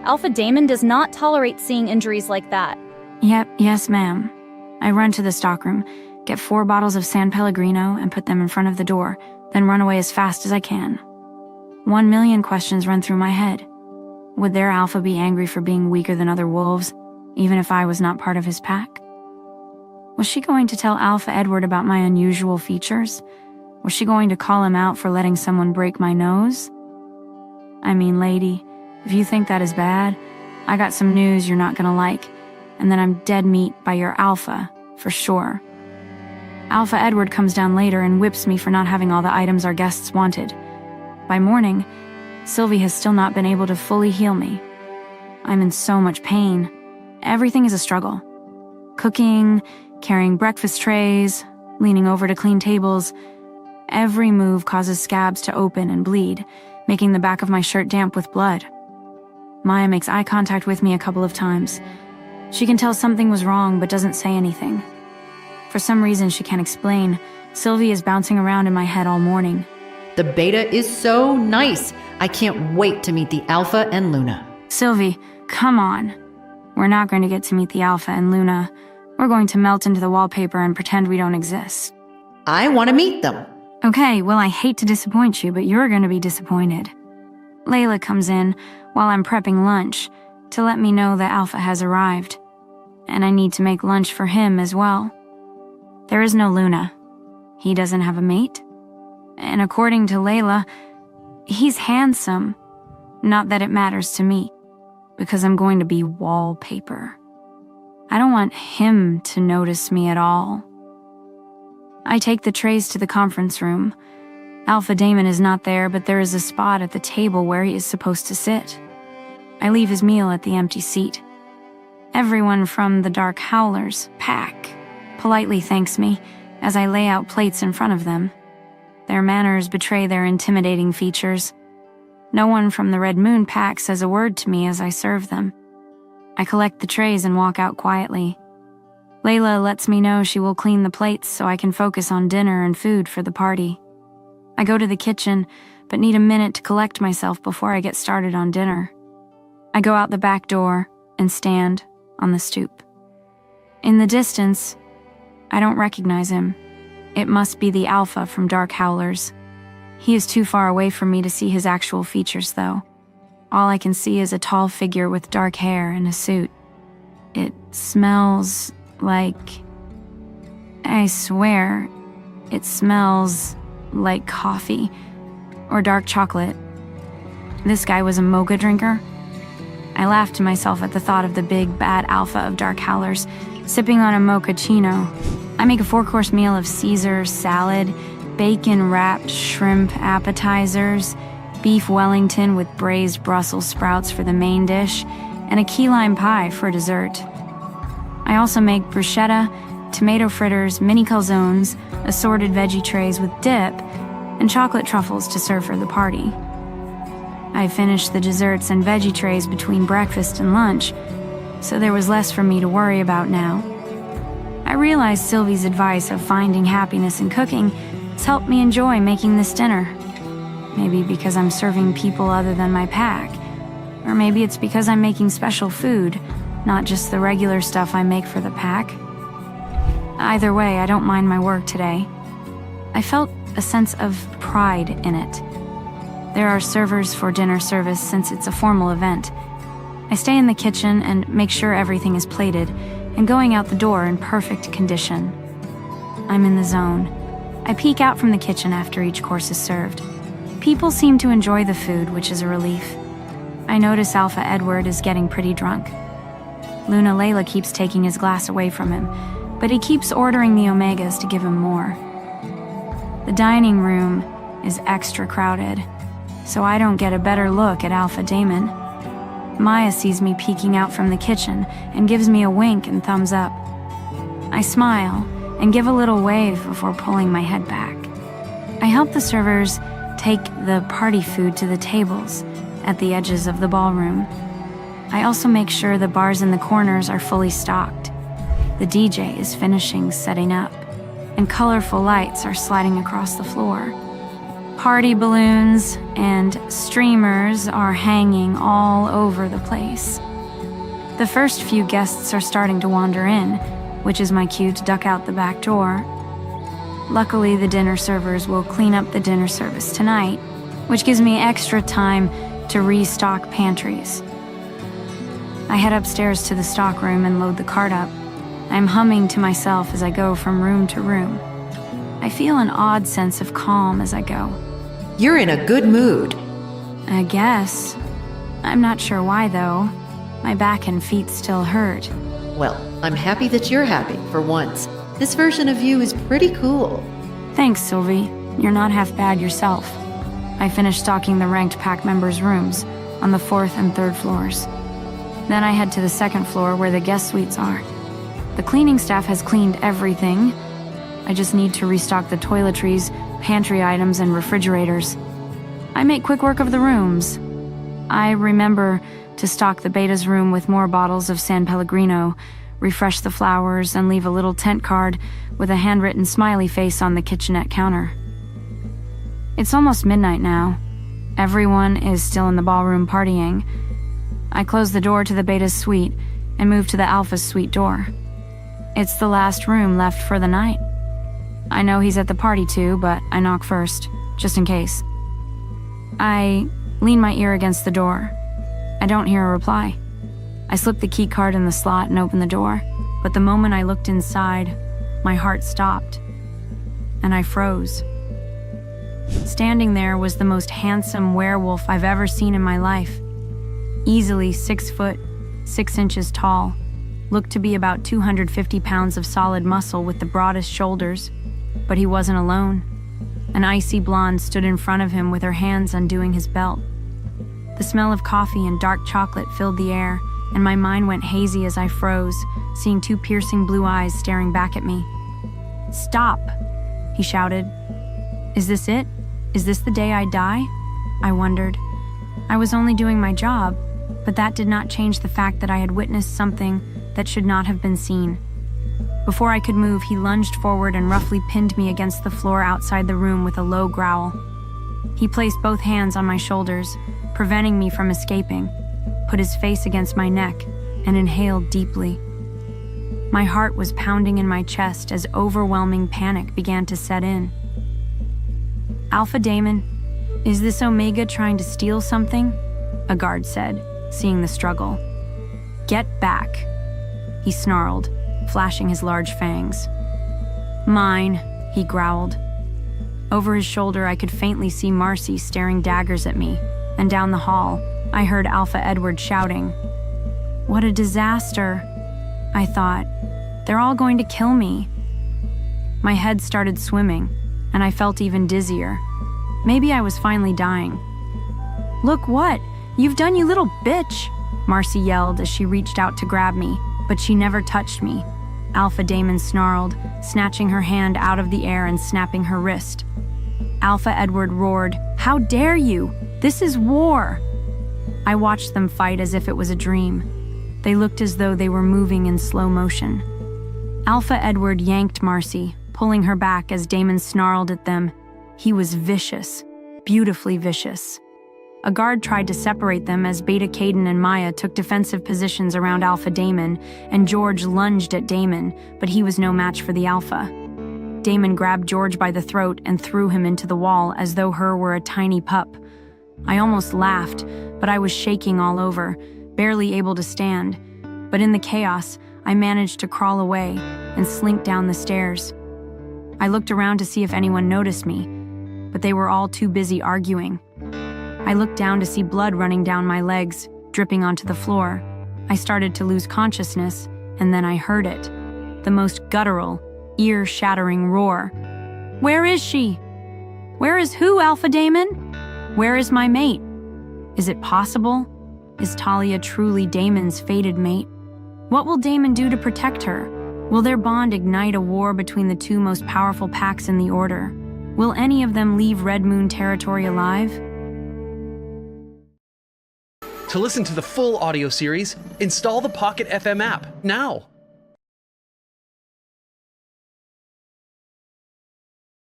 Alpha Damon does not tolerate seeing injuries like that. Yep, yes, ma'am. I run to the stockroom, get 4 bottles of San Pellegrino and put them in front of the door, then run away as fast as I can. 1 million questions run through my head. Would their Alpha be angry for being weaker than other wolves, even if I was not part of his pack? Was she going to tell Alpha Edward about my unusual features? Was she going to call him out for letting someone break my nose? I mean, lady, if you think that is bad, I got some news you're not gonna like, and then I'm dead meat by your Alpha, for sure. Alpha Edward comes down later and whips me for not having all the items our guests wanted. By morning, Sylvie has still not been able to fully heal me. I'm in so much pain. Everything is a struggle. Cooking, carrying breakfast trays, leaning over to clean tables. Every move causes scabs to open and bleed, making the back of my shirt damp with blood. Maya makes eye contact with me a couple of times. She can tell something was wrong but doesn't say anything. For some reason she can't explain, Sylvie is bouncing around in my head all morning. The beta is so nice. I can't wait to meet the Alpha and Luna. Sylvie, come on. We're not going to get to meet the Alpha and Luna. We're going to melt into the wallpaper and pretend we don't exist. I want to meet them. Okay, well, I hate to disappoint you, but you're going to be disappointed. Layla comes in while I'm prepping lunch to let me know that Alpha has arrived, and I need to make lunch for him as well. There is no Luna. He doesn't have a mate. And according to Layla, he's handsome. Not that it matters to me, because I'm going to be wallpaper. I don't want him to notice me at all. I take the trays to the conference room. Alpha Damon is not there, but there is a spot at the table where he is supposed to sit. I leave his meal at the empty seat. Everyone from the Dark Howlers pack politely thanks me as I lay out plates in front of them. Their manners betray their intimidating features. No one from the Red Moon pack says a word to me as I serve them. I collect the trays and walk out quietly. Layla lets me know she will clean the plates so I can focus on dinner and food for the party. I go to the kitchen, but need a minute to collect myself before I get started on dinner. I go out the back door and stand on the stoop. In the distance, I don't recognize him. It must be the Alpha from Dark Howlers. He is too far away from me to see his actual features, though. All I can see is a tall figure with dark hair and a suit. It smells like... I swear, it smells like coffee or dark chocolate. This guy was a mocha drinker. I laughed to myself at the thought of the big, bad Alpha of Dark Howlers sipping on a mochaccino. I make a 4-course meal of Caesar salad, bacon-wrapped shrimp appetizers, beef Wellington with braised Brussels sprouts for the main dish, and a key lime pie for dessert. I also make bruschetta, tomato fritters, mini calzones, assorted veggie trays with dip, and chocolate truffles to serve for the party. I finished the desserts and veggie trays between breakfast and lunch, so there was less for me to worry about now. I realized Sylvie's advice of finding happiness in cooking has helped me enjoy making this dinner. Maybe because I'm serving people other than my pack, or maybe it's because I'm making special food, not just the regular stuff I make for the pack. Either way, I don't mind my work today. I felt a sense of pride in it. There are servers for dinner service since it's a formal event. I stay in the kitchen and make sure everything is plated, and going out the door in perfect condition. I'm in the zone. I peek out from the kitchen after each course is served. People seem to enjoy the food, which is a relief. I notice Alpha Edward is getting pretty drunk. Luna Layla keeps taking his glass away from him, but he keeps ordering the Omegas to give him more. The dining room is extra crowded, so I don't get a better look at Alpha Damon. Maya sees me peeking out from the kitchen and gives me a wink and thumbs up. I smile and give a little wave before pulling my head back. I help the servers take the party food to the tables at the edges of the ballroom. I also make sure the bars in the corners are fully stocked. The DJ is finishing setting up, and colorful lights are sliding across the floor. Party balloons and streamers are hanging all over the place. The first few guests are starting to wander in, which is my cue to duck out the back door. Luckily, the dinner servers will clean up the dinner service tonight, which gives me extra time to restock pantries. I head upstairs to the stockroom and load the cart up. I'm humming to myself as I go from room to room. I feel an odd sense of calm as I go. You're in a good mood. I guess. I'm not sure why, though. My back and feet still hurt. Well, I'm happy that you're happy, for once. This version of you is pretty cool. Thanks, Sylvie. You're not half bad yourself. I finished stocking the ranked pack members' rooms on the 4th and 3rd floors. Then I head to the 2nd floor where the guest suites are. The cleaning staff has cleaned everything. I just need to restock the toiletries, pantry items, and refrigerators. I make quick work of the rooms. I remember to stock the beta's room with more bottles of San Pellegrino, refresh the flowers, and leave a little tent card with a handwritten smiley face on the kitchenette counter. It's almost midnight now. Everyone is still in the ballroom partying. I close the door to the beta's suite and move to the alpha's suite door. It's the last room left for the night. I know he's at the party too, but I knock first, just in case. I lean my ear against the door. I don't hear a reply. I slip the key card in the slot and open the door, but the moment I looked inside, my heart stopped, and I froze. Standing there was the most handsome werewolf I've ever seen in my life. Easily 6 foot, 6 inches tall, looked to be about 250 pounds of solid muscle with the broadest shoulders, but he wasn't alone. An icy blonde stood in front of him with her hands undoing his belt. The smell of coffee and dark chocolate filled the air, and my mind went hazy as I froze, seeing 2 piercing blue eyes staring back at me. "Stop!" he shouted. "Is this it? Is this the day I die?" I wondered. I was only doing my job, but that did not change the fact that I had witnessed something that should not have been seen. Before I could move, he lunged forward and roughly pinned me against the floor outside the room with a low growl. He placed both hands on my shoulders, preventing me from escaping, put his face against my neck, and inhaled deeply. My heart was pounding in my chest as overwhelming panic began to set in. "Alpha Damon, is this Omega trying to steal something?" a guard said, seeing the struggle. "Get back," he snarled, flashing his large fangs. "Mine," he growled. Over his shoulder, I could faintly see Marcy staring daggers at me, and down the hall, I heard Alpha Edward shouting. "What a disaster," I thought. "They're all going to kill me." My head started swimming, and I felt even dizzier. Maybe I was finally dying. "Look what you've done, you little bitch!" Marcy yelled as she reached out to grab me, but she never touched me. Alpha Damon snarled, snatching her hand out of the air and snapping her wrist. Alpha Edward roared, "How dare you! This is war!" I watched them fight as if it was a dream. They looked as though they were moving in slow motion. Alpha Edward yanked Marcy, pulling her back as Damon snarled at them. He was vicious, beautifully vicious. A guard tried to separate them as Beta Caden and Maya took defensive positions around Alpha Damon, and George lunged at Damon, but he was no match for the Alpha. Damon grabbed George by the throat and threw him into the wall as though her were a tiny pup. I almost laughed, but I was shaking all over, barely able to stand. But in the chaos, I managed to crawl away and slink down the stairs. I looked around to see if anyone noticed me, but they were all too busy arguing. I looked down to see blood running down my legs, dripping onto the floor. I started to lose consciousness, and then I heard it. The most guttural, ear-shattering roar. "Where is she? Where is who, Alpha Damon? Where is my mate? Is it possible? Is Talia truly Damon's fated mate? What will Damon do to protect her? Will their bond ignite a war between the 2 most powerful packs in the Order? Will any of them leave Red Moon territory alive?" To listen to the full audio series, install the Pocket FM app now.